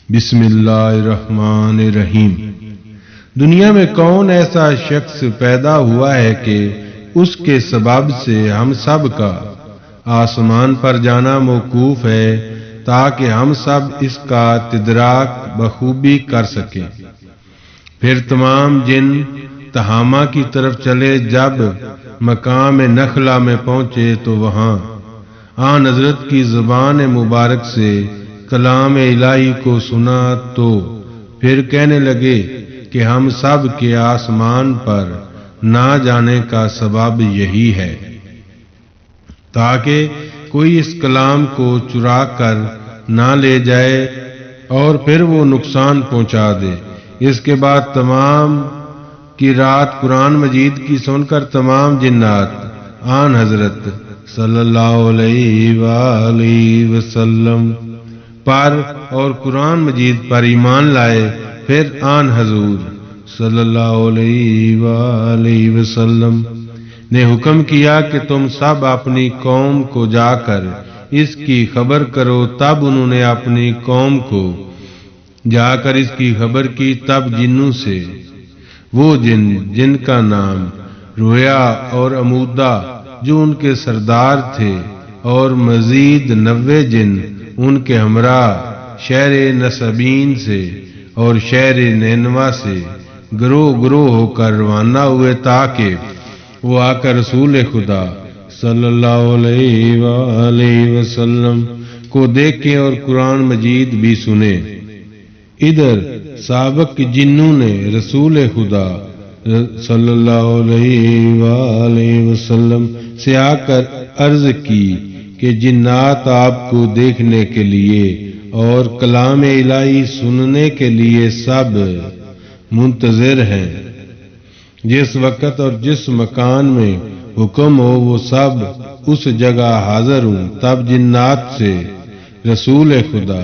بسم اللہ الرحمن الرحیم۔ دنیا میں کون ایسا شخص پیدا ہوا ہے کہ اس کے سبب سے ہم سب کا آسمان پر جانا موقوف ہے تاکہ ہم سب اس کا تدراک بخوبی کر سکیں۔ پھر تمام جن تہامہ کی طرف چلے، جب مقام نخلا میں پہنچے تو وہاں آن حضرت کی زبان مبارک سے کلام الہی کو سنا تو پھر کہنے لگے کہ ہم سب کے آسمان پر نہ جانے کا سبب یہی ہے تاکہ کوئی اس کلام کو چرا کر نہ لے جائے اور پھر وہ نقصان پہنچا دے۔ اس کے بعد تمام کی رات قرآن مجید کی سن کر تمام جنات آن حضرت صلی اللہ علیہ وآلہ وسلم پر اور قرآن مجید پر ایمان لائے۔ پھر آن حضور صلی اللہ علیہ وآلہ وسلم نے حکم کیا کہ تم سب اپنی قوم کو جا کر اس کی خبر کرو۔ تب انہوں نے اپنی قوم کو جا کر اس کی خبر کی۔ تب جنوں سے وہ جن کا نام رویا اور عمودہ جو ان کے سردار تھے اور مزید 90 جن ان کے ہمراہ شہر نسبین سے اور شہر نینوا سے گروہ گروہ ہو کر روانہ ہوئے تاکہ وہ آ کر رسول خدا صلی اللہ علیہ وآلہ وسلم کو دیکھیں اور قرآن مجید بھی سنیں۔ ادھر سابق جنوں نے رسول خدا صلی اللہ علیہ وآلہ وسلم سے آ کر عرض کی کہ جنات آپ کو دیکھنے کے لیے اور کلام الہی سننے کے لیے سب منتظر ہیں۔ جس وقت اور جس مکان میں حکم ہو وہ سب اس جگہ حاضر ہوں۔ تب جنات سے رسول خدا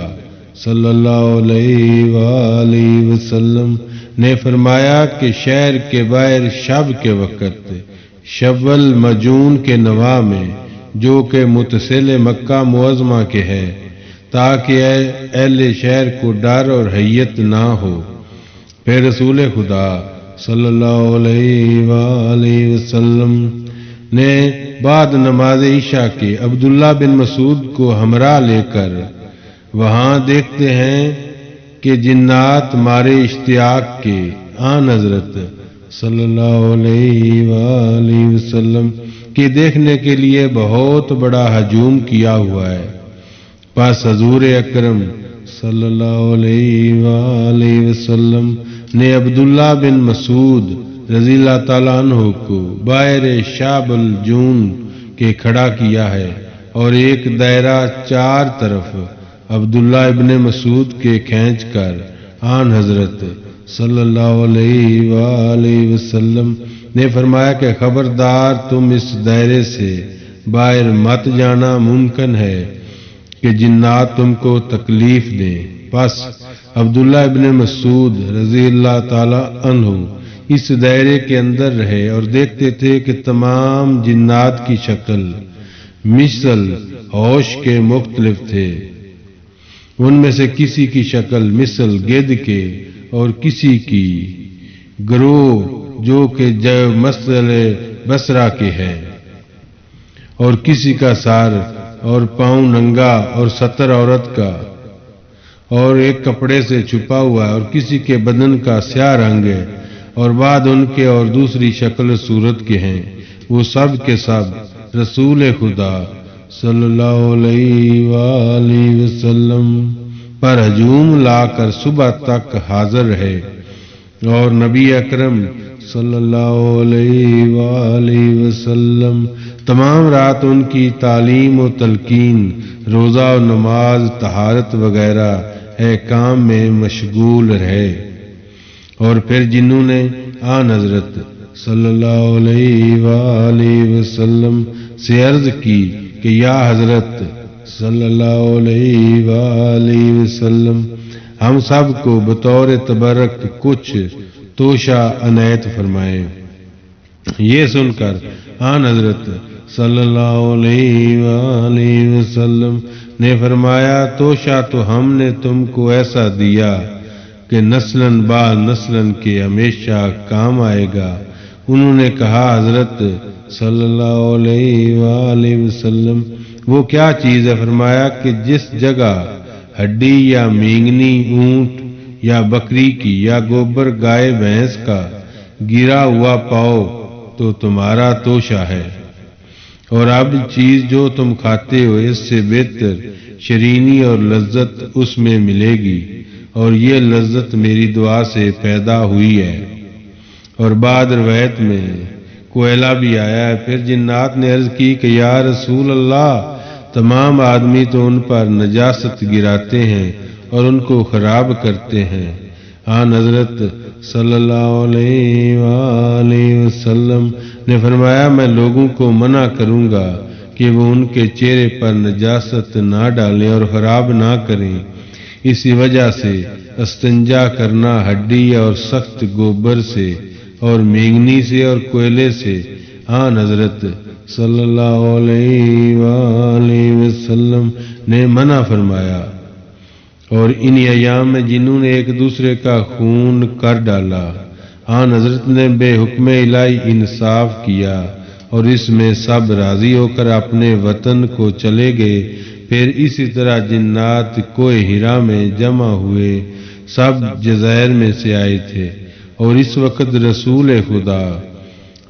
صلی اللہ علیہ وآلہ وسلم نے فرمایا کہ شہر کے باہر شب کے وقت شول مجون کے نواح میں جو کہ متصل مکہ معظمہ کے ہے، تاکہ اہل شہر کو ڈر اور حیت نہ ہو۔ پھر رسول خدا صلی اللہ علیہ وآلہ وسلم نے بعد نماز عشاء کے عبداللہ بن مسعود کو ہمراہ لے کر وہاں دیکھتے ہیں کہ جنات مارے اشتیاق کے آن حضرت صلی اللہ علیہ وآلہ وسلم کہ دیکھنے کے لیے بہت بڑا ہجوم کیا ہوا ہے۔ پس حضور اکرم صلی اللہ علیہ وآلہ وسلم نے عبداللہ بن مسعود رضی اللہ تعالیٰ عنہ کو باہر شعب الجون کے کھڑا کیا ہے اور ایک دائرہ چار طرف عبداللہ ابن مسعود کے کھینچ کر آن حضرت صلی اللہ علیہ وآلہ وسلم نے فرمایا کہ خبردار تم اس دائرے سے باہر مت جانا، ممکن ہے کہ جنات تم کو تکلیف دیں۔ پس عبداللہ ابن مسعود رضی اللہ تعالی عنہ اس دائرے کے اندر رہے اور دیکھتے تھے کہ تمام جنات کی شکل مثل ہوش کے مختلف تھے۔ ان میں سے کسی کی شکل مثل گدھ کے اور کسی کی گروہ جو کہ مثل بصرہ کے ہے، اور کسی کا سر اور پاؤں ننگا اور ستر عورت کا اور ایک کپڑے سے چھپا ہوا ہے، اور کسی کے بدن کا سیاہ رنگ ہے اور بعد ان کے اور دوسری شکل صورت کے ہیں۔ وہ سب کے سب رسول خدا صلی اللہ علیہ وآلہ وسلم پر ہجوم لا کر صبح تک حاضر رہے، اور نبی اکرم صلی اللہ علیہ وآلہ وسلم تمام رات ان کی تعلیم و تلقین، روزہ و نماز، طہارت وغیرہ احکام میں مشغول رہے۔ اور پھر جنہوں نے آن حضرت صلی اللہ علیہ وآلہ وسلم سے عرض کی کہ یا حضرت صلی اللہ علیہ وآلہ وسلم ہم سب کو بطور تبرک کچھ توشہ عنایت فرمائے۔ یہ سن کر آن حضرت صلی اللہ علیہ وآلہ وسلم نے فرمایا توشہ تو ہم نے تم کو ایسا دیا کہ نسلاً بعد نسلاً کے ہمیشہ کام آئے گا۔ انہوں نے کہا حضرت صلی اللہ علیہ وآلہ وسلم وہ کیا چیز ہے؟ فرمایا کہ جس جگہ ہڈی یا مینگنی اونٹ یا بکری کی یا گوبر گائے بھینس کا گرا ہوا پاؤ تو تمہارا توشہ ہے، اور اب چیز جو تم کھاتے ہو اس سے بہتر شرینی اور لذت اس میں ملے گی، اور یہ لذت میری دعا سے پیدا ہوئی ہے۔ اور بعد روایت میں کوئلہ بھی آیا ہے۔ پھر جنات نے عرض کی کہ یا رسول اللہ، تمام آدمی تو ان پر نجاست گراتے ہیں اور ان کو خراب کرتے ہیں۔ آن حضرت صلی اللہ علیہ وآلہ وسلم نے فرمایا میں لوگوں کو منع کروں گا کہ وہ ان کے چہرے پر نجاست نہ ڈالیں اور خراب نہ کریں۔ اسی وجہ سے استنجا کرنا ہڈی اور سخت گوبر سے اور مینگنی سے اور کوئلے سے آن حضرت صلی اللہ علیہ وآلہ وسلم نے منع فرمایا۔ اور انہی ایام میں جنہوں نے ایک دوسرے کا خون کر ڈالا، آن حضرت نے بے حکم الہی انصاف کیا اور اس میں سب راضی ہو کر اپنے وطن کو چلے گئے۔ پھر اسی طرح جنات کوہ ہرا میں جمع ہوئے، سب جزائر میں سے آئے تھے، اور اس وقت رسول خدا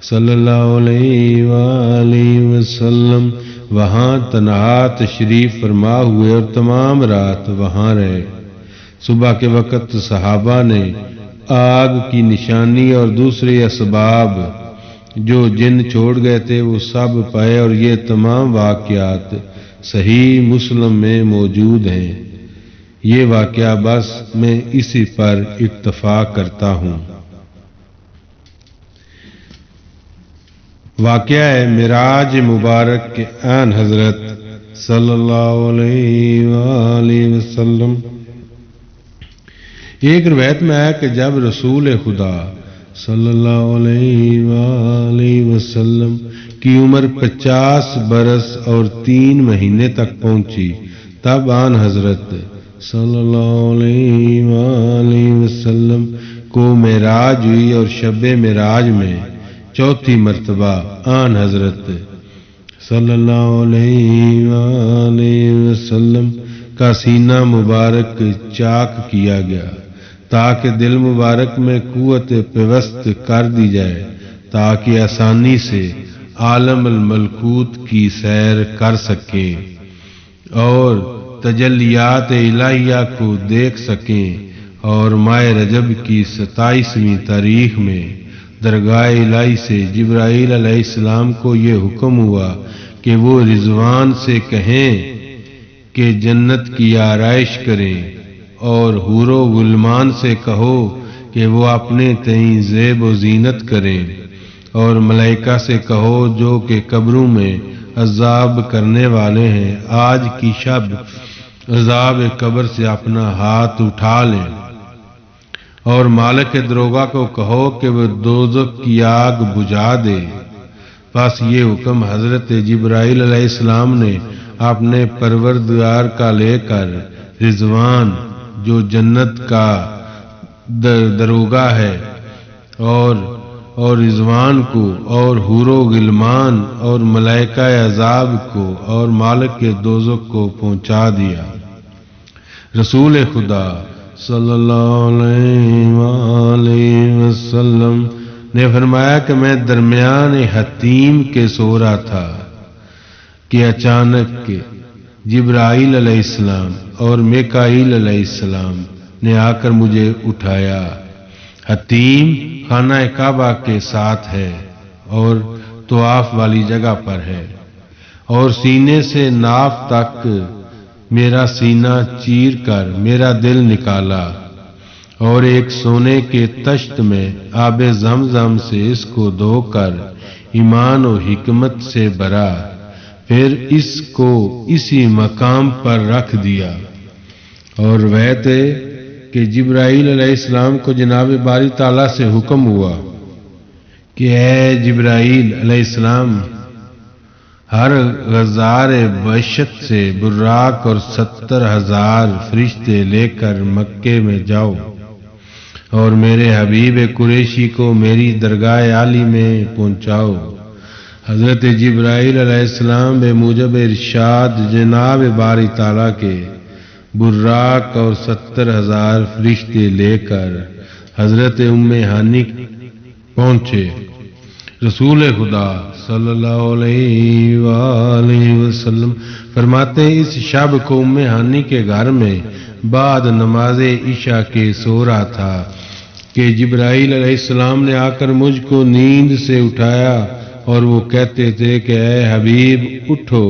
صلی اللہ علیہ وآلہ وسلم وہاں تنہا تشریف فرما ہوئے اور تمام رات وہاں رہے۔ صبح کے وقت صحابہ نے آگ کی نشانی اور دوسرے اسباب جو جن چھوڑ گئے تھے وہ سب پائے، اور یہ تمام واقعات صحیح مسلم میں موجود ہیں۔ یہ واقعہ بس میں اسی پر اکتفا کرتا ہوں۔ واقعہ ہے معراج مبارک کے آن حضرت صلی اللہ علیہ وآلہ وسلم۔ ایک روایت میں آیا کہ جب رسول خدا صلی اللہ علیہ وآلہ وسلم کی عمر 50 برس اور 3 مہینے تک پہنچی، تب آن حضرت صلی اللہ علیہ وآلہ وسلم کو معراج ہوئی، اور شب معراج میں چوتھی مرتبہ آن حضرت صلی اللہ علیہ وآلہ وسلم کا سینہ مبارک چاک کیا گیا تاکہ دل مبارک میں قوت پیوست کر دی جائے، تاکہ آسانی سے عالم الملکوت کی سیر کر سکیں اور تجلیات الہیہ کو دیکھ سکیں۔ اور ماہ رجب کی 27ویں تاریخ میں درگاہ الہی سے جبرائیل علیہ السلام کو یہ حکم ہوا کہ وہ رضوان سے کہیں کہ جنت کی آرائش کریں، اور حور و غلمان سے کہو کہ وہ اپنے تئیں زیب و زینت کریں، اور ملائکہ سے کہو جو کہ قبروں میں عذاب کرنے والے ہیں، آج کی شب عذاب قبر سے اپنا ہاتھ اٹھا لیں، اور مالک دروغہ کو کہو کہ وہ دوزخ کی آگ بجھا دے۔ بس یہ حکم حضرت جبرائیل علیہ السلام نے اپنے پروردگار کا لے کر رضوان جو جنت کا دروغہ ہے اور رضوان کو اور حور و غلمان اور ملائکہ عذاب کو اور مالک دوزخ کو پہنچا دیا۔ رسول خدا صلی اللہ علیہ وآلہ وسلم نے فرمایا کہ میں درمیان حتیم کے سو رہا تھا کہ اچانک جبرائیل علیہ السلام اور میکائیل علیہ السلام نے آ کر مجھے اٹھایا۔ حتیم خانہ کعبہ کے ساتھ ہے اور طواف والی جگہ پر ہے، اور سینے سے ناف تک میرا سینہ چیر کر میرا دل نکالا، اور ایک سونے کے تشت میں آب زمزم سے اس کو دھو کر ایمان و حکمت سے بھرا، پھر اس کو اسی مقام پر رکھ دیا۔ اور روایت ہے کہ جبرائیل علیہ السلام کو جناب باری تعالیٰ سے حکم ہوا کہ اے جبرائیل علیہ السلام، ہر غزار بشت سے براق اور 70,000 فرشتے لے کر مکے میں جاؤ اور میرے حبیب قریشی کو میری درگاہ عالی میں پہنچاؤ۔ حضرت جبرائیل علیہ السلام بے موجب ارشاد جناب باری تعالیٰ کے براق اور 70,000 فرشتے لے کر حضرت ام ہانی پہنچے۔ رسول خدا صلی اللہ علیہ وآلہ وسلم فرماتے ہیں اس شب کو ام ہانی کے گھر میں بعد نماز عشاء کے سو رہا تھا کہ جبرائیل علیہ السلام نے آ کر مجھ کو نیند سے اٹھایا اور وہ کہتے تھے کہ اے حبیب اٹھو،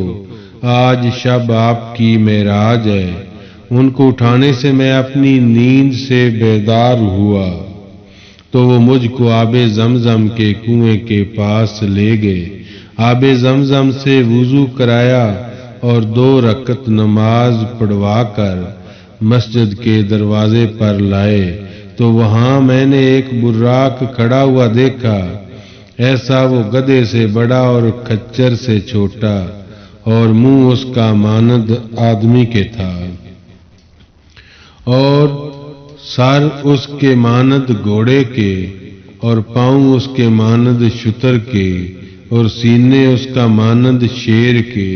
آج شب آپ کی معراج ہے۔ ان کو اٹھانے سے میں اپنی نیند سے بیدار ہوا تو وہ مجھ کو آب زمزم کے کنویں کے پاس لے گئے، آب زمزم سے وضو کرایا اور 2 رکعت نماز پڑھوا کر مسجد کے دروازے پر لائے تو وہاں میں نے ایک براق کھڑا ہوا دیکھا، ایسا وہ گدھے سے بڑا اور کھچر سے چھوٹا، اور منہ اس کا مانند آدمی کے تھا اور سر اس کے مانند گھوڑے کے اور پاؤں اس کے مانند شتر کے اور سینے اس کا مانند شیر کے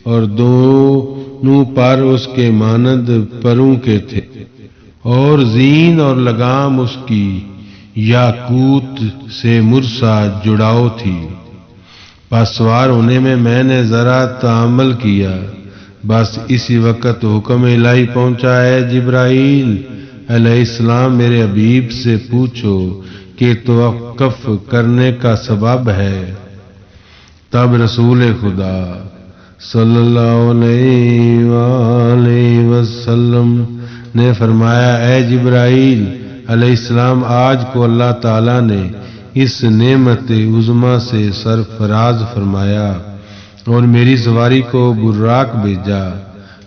اور دونوں پر اس کے مانند پروں کے تھے، اور زین اور لگام اس کی یاقوت سے مرصع جڑاؤ تھی۔ پس سوار ہونے میں نے ذرا تعامل کیا، بس اسی وقت حکم الہی پہنچا ہے جبرائیل علیہ السلام میرے حبیب سے پوچھو کہ توقف کرنے کا سبب ہے۔ تب رسول خدا صلی اللہ علیہ وآلہ وسلم نے فرمایا اے جبرائیل علیہ السلام آج کو اللہ تعالیٰ نے اس نعمت عظمیٰ سے سرفراز فرمایا اور میری سواری کو براق بھیجا،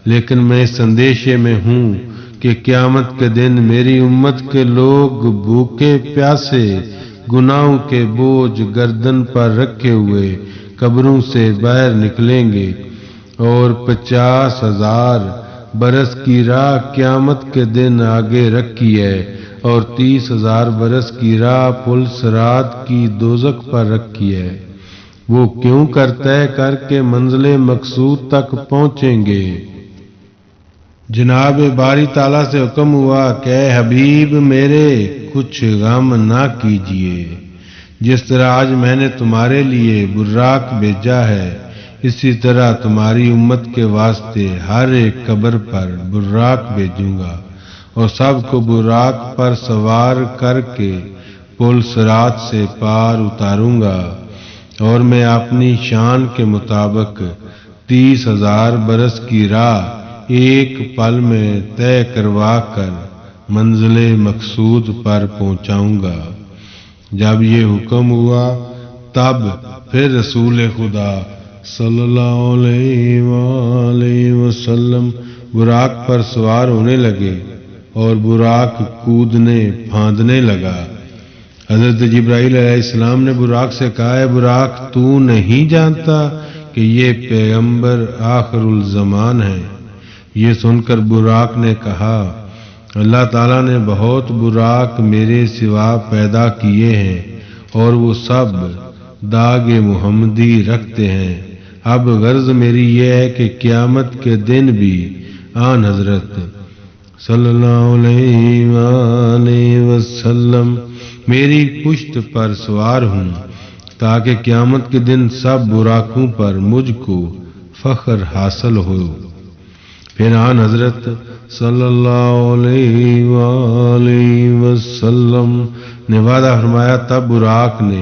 لیکن میں اس اندیشے میں ہوں کہ قیامت کے دن میری امت کے لوگ بھوکے پیاسے گناہوں کے بوجھ گردن پر رکھے ہوئے قبروں سے باہر نکلیں گے، اور 50,000 برس کی راہ قیامت کے دن آگے رکھی ہے اور 30,000 برس کی راہ پل صراط کی دوزخ پر رکھی ہے۔ وہ کیوں کر طے کر کے منزل مقصود تک پہنچیں گے؟ جناب باری تعالیٰ سے حکم ہوا کہ اے حبیب میرے کچھ غم نہ کیجیے، جس طرح آج میں نے تمہارے لیے براق بھیجا ہے اسی طرح تمہاری امت کے واسطے ہر ایک قبر پر براق بھیجوں گا اور سب کو براق پر سوار کر کے پل صراط سے پار اتاروں گا، اور میں اپنی شان کے مطابق 30,000 برس کی راہ ایک پل میں طے کروا کر منزل مقصود پر پہنچاؤں گا۔ جب یہ حکم ہوا تب پھر رسول خدا صلی اللہ علیہ وآلہ وسلم براق پر سوار ہونے لگے اور براق کودنے پھاندنے لگا۔ حضرت جبرائیل علیہ السلام نے براق سے کہا ہے براق تو نہیں جانتا کہ یہ پیغمبر آخر الزمان ہے؟ یہ سن کر براق نے کہا اللہ تعالیٰ نے بہت براق میرے سوا پیدا کیے ہیں اور وہ سب داغ محمدی رکھتے ہیں، اب غرض میری یہ ہے کہ قیامت کے دن بھی آن حضرت صلی اللہ علیہ وآلہ وسلم میری پشت پر سوار ہوں تاکہ قیامت کے دن سب براقوں پر مجھ کو فخر حاصل ہو۔ پھر آن حضرت صلی اللہ علیہ وآلہ وسلم نے وعدہ فرمایا، تب براق نے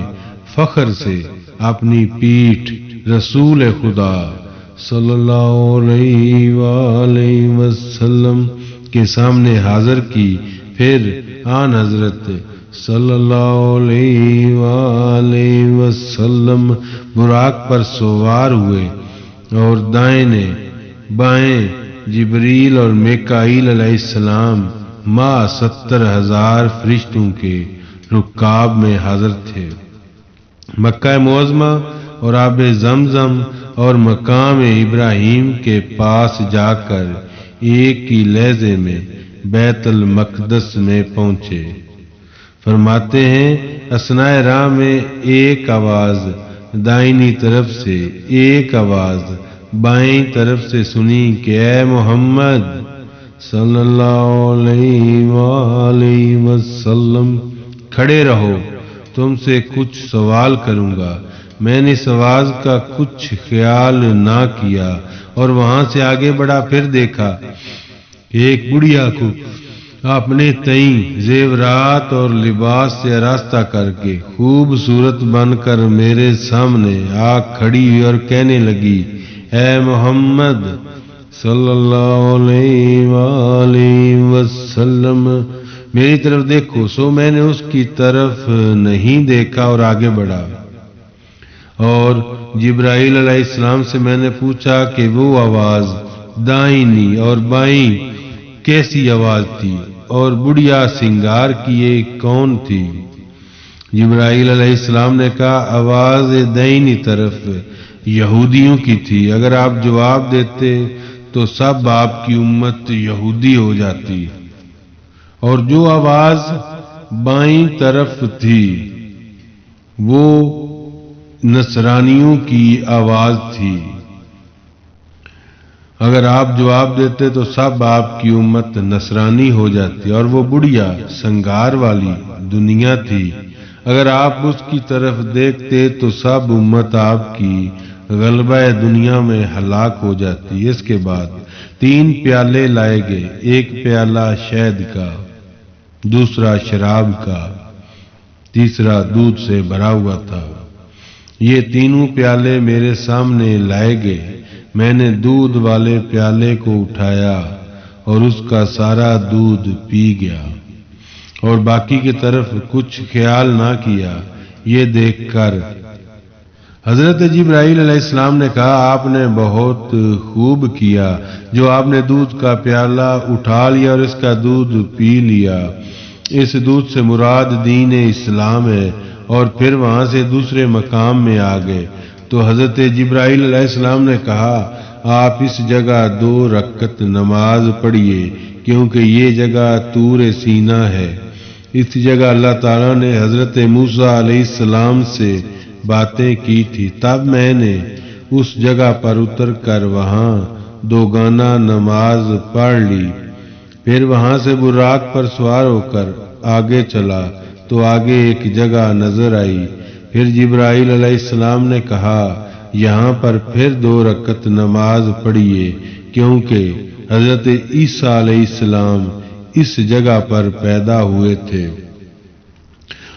فخر سے اپنی پیٹھ رسول خدا صلی اللہ علیہ وآلہ وسلم کے سامنے حاضر کی۔ پھر آن حضرت صلی اللہ علیہ وآلہ وسلم براق پر سوار ہوئے اور دائیں بائیں جبریل اور میکائیل علیہ السلام ما 70,000 فرشتوں کے رکاب میں حاضر تھے۔ مکہ معظمہ اور آب زمزم اور مقام ابراہیم کے پاس جا کر ایک ہی لہجے میں بیت المقدس میں پہنچے۔ فرماتے ہیں اثناء راہ میں ایک آواز دائنی طرف سے، ایک آواز بائیں طرف سے سنی کہ اے محمد صلی اللہ علیہ وآلہ وسلم کھڑے رہو، تم سے کچھ سوال کروں گا۔ میں نے اس آواز کا کچھ خیال نہ کیا اور وہاں سے آگے بڑھا، پھر دیکھا ایک بڑھیا کو اپنے تئیں زیورات اور لباس سے آراستہ کر کے خوبصورت بن کر میرے سامنے آ کھڑی ہوئی اور کہنے لگی اے محمد صلی اللہ علیہ وآلہ وسلم میری طرف دیکھو۔ سو میں نے اس کی طرف نہیں دیکھا اور آگے بڑھا، اور جبرائیل علیہ السلام سے میں نے پوچھا کہ وہ آواز دائنی اور بائیں کیسی آواز تھی اور بڑھیا سنگار کیے کون تھی؟ جبرائیل علیہ السلام نے کہا آواز دائنی طرف یہودیوں کی تھی، اگر آپ جواب دیتے تو سب آپ کی امت یہودی ہو جاتی، اور جو آواز بائیں طرف تھی وہ نصرانیوں کی آواز تھی، اگر آپ جواب دیتے تو سب آپ کی امت نصرانی ہو جاتی، اور وہ بڑھیا سنگار والی دنیا تھی، اگر آپ اس کی طرف دیکھتے تو سب امت آپ کی غلبہ دنیا میں ہلاک ہو جاتی۔ اس کے بعد 3 پیالے لائے گئے، ایک پیالہ شہد کا، دوسرا شراب کا، تیسرا دودھ سے بھرا ہوا تھا۔ یہ تینوں پیالے میرے سامنے لائے گئے، میں نے دودھ والے پیالے کو اٹھایا اور اس کا سارا دودھ پی گیا اور باقی کی طرف کچھ خیال نہ کیا۔ یہ دیکھ کر حضرت جبرائیل علیہ السلام نے کہا آپ نے بہت خوب کیا جو آپ نے دودھ کا پیالہ اٹھا لیا اور اس کا دودھ پی لیا۔ اس دودھ سے مراد دین اسلام ہے، اور پھر وہاں سے دوسرے مقام میں آ گئے تو حضرت جبرائیل علیہ السلام نے کہا آپ اس جگہ 2 رکعت نماز پڑھیے، کیونکہ یہ جگہ طور سینا ہے۔ اس جگہ اللہ تعالیٰ نے حضرت موسیٰ علیہ السلام سے باتیں کی تھی، تب میں نے اس جگہ پر اتر کر وہاں 2 گانا نماز پڑھ لی، پھر وہاں سے براق پر سوار ہو کر آگے چلا تو آگے ایک جگہ نظر آئی، پھر جبرائیل علیہ السلام نے کہا یہاں پر پھر 2 رکعت نماز پڑھیے، کیونکہ حضرت عیسیٰ علیہ السلام اس جگہ پر پیدا ہوئے تھے۔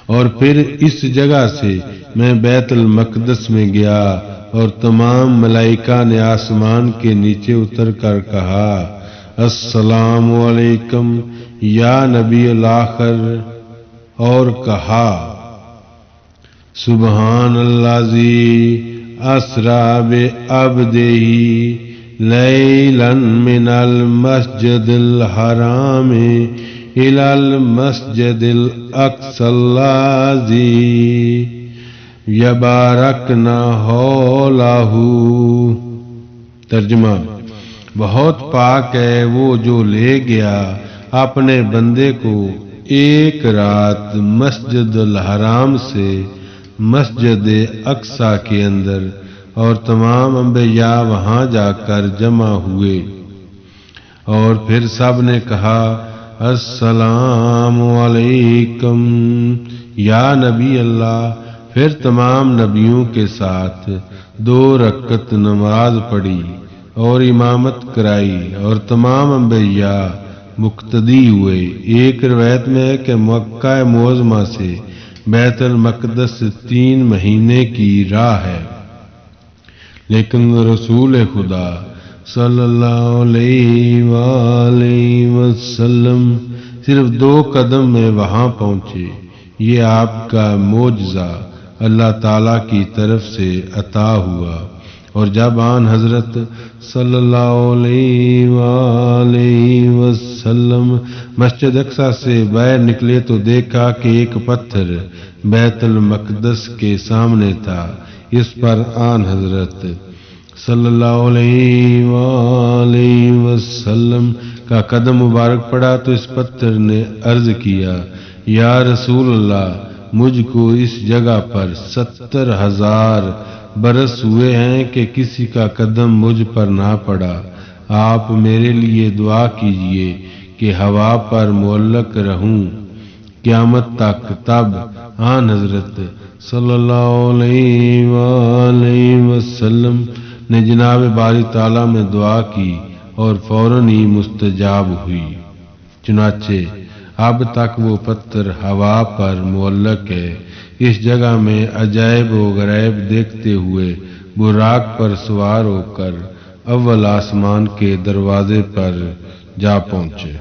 اور پھر اس جگہ سے میں بیت المقدس میں گیا اور تمام ملائکہ نے آسمان کے نیچے اتر کر کہا السلام علیکم یا نبی الآخر، اور کہا سبحان الذی اسریٰ بعبدہ لیلا من المسجد الحرام الی المسجد الاقصی الذی یبارکنا حولہ۔ ترجمہ بہت پاک ہے وہ جو لے گیا اپنے بندے کو ایک رات مسجد الحرام سے مسجد اقصی کے اندر، اور تمام انبیاء وہاں جا کر جمع ہوئے، اور پھر سب نے کہا السلام علیکم یا نبی اللہ۔ پھر تمام نبیوں کے ساتھ 2 رکعت نماز پڑھی اور امامت کرائی، اور تمام انبیاء مقتدی ہوئے۔ ایک روایت میں ہے کہ مکہ معظمہ سے بیت المقدس 3 مہینے کی راہ ہے، لیکن رسول خدا صلی اللہ علیہ وآلہ وسلم صرف 2 قدم میں وہاں پہنچے۔ یہ آپ کا معجزہ اللہ تعالیٰ کی طرف سے عطا ہوا، اور جب آن حضرت صلی اللہ علیہ وآلہ وسلم مسجد اقصی سے باہر نکلے تو دیکھا کہ ایک پتھر بیت المقدس کے سامنے تھا، اس پر آن حضرت صلی اللہ علیہ وآلہ وسلم کا قدم مبارک پڑا تو اس پتھر نے عرض کیا، یا رسول اللہ، مجھ کو اس جگہ پر 70,000 برس ہوئے ہیں کہ کسی کا قدم مجھ پر نہ پڑا، آپ میرے لیے دعا کیجئے کہ ہوا پر معلق رہوں قیامت تک۔ تب آن حضرت صلی اللہ علیہ وآلہ وسلم نے جناب باری تعالیٰ میں دعا کی اور فوراً ہی مستجاب ہوئی۔ چنانچہ اب تک وہ پتھر ہوا پر معلق ہے۔ اس جگہ میں عجائب و غریب دیکھتے ہوئے براق پر سوار ہو کر اول آسمان کے دروازے پر جا پہنچے۔